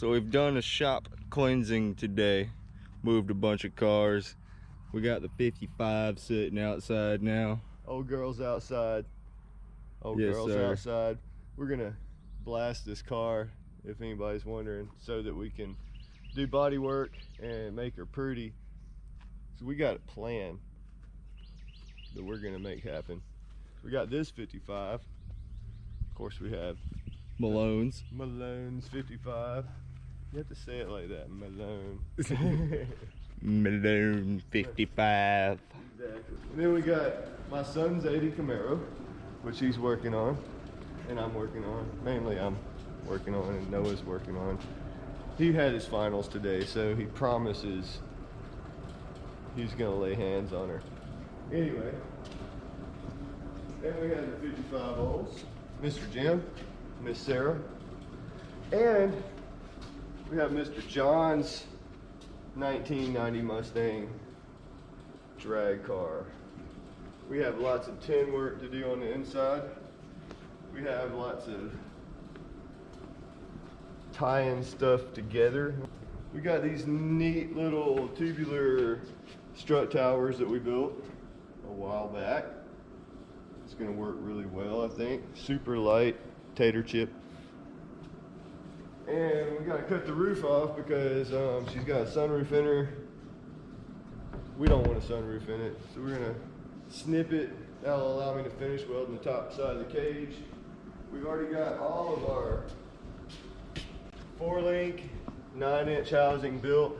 So we've done a shop cleansing today. Moved a bunch of cars. We got the 55 sitting outside now. Old girl's outside. Old Yes, girl's sir. outside. We're gonna blast this car, if anybody's wondering, so that we can do body work and make her pretty. So we got a plan that we're gonna make happen. We got this 55. Of course we have Malone's. Malone's 55. You have to say it like that, Malone. Malone 55. Exactly. And then we got my son's 80 Camaro, which he's working on, and I'm working on. Mainly I'm working on, and Noah's working on. He had his finals today, so he promises he's gonna lay hands on her. Anyway, then we have the 55 olds, Mr. Jim, Miss Sarah, and we have Mr. John's 1990 Mustang drag car. We have lots of tin work to do on the inside. We have lots of tying stuff together. We got these neat little tubular strut towers that we built a while back. It's gonna work really well, I think. Super light, tater chip. And we gotta cut the roof off because she's got a sunroof in her. We don't want a sunroof in it, so we're gonna snip it. That'll allow me to finish welding the top side of the cage. We've already got all of our 4-link, 9-inch housing built.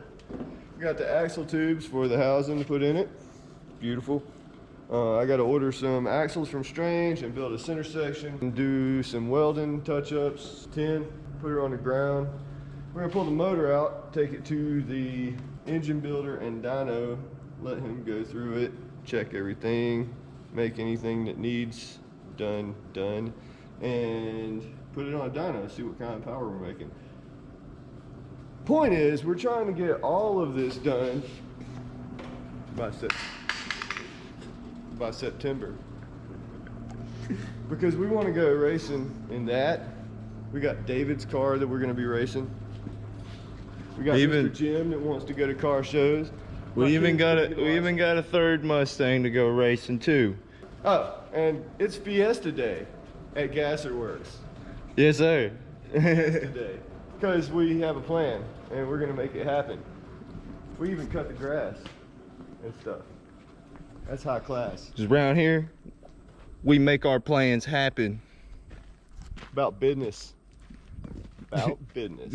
We got the axle tubes for the housing to put in it. Beautiful. I got to order some axles from Strange and build a center section and do some welding touch-ups, tin, put her on the ground. We're gonna pull the motor out, take it to the engine builder and dyno, let him go through it, check everything, make anything that needs done, and put it on a dyno, see what kind of power we're making. Point is, we're trying to get all of this done by September, because we want to go racing in that. We got David's car that we're going to be racing. We got Mr. Jim that wants to go to car shows. We even got a third Mustang to go racing too. Oh, and it's Fiesta Day at Gasser Works. Yes, sir. Fiesta Day, because we have a plan and we're going to make it happen. We even cut the grass and stuff. That's high class. Just around here, we make our plans happen. About business. About business.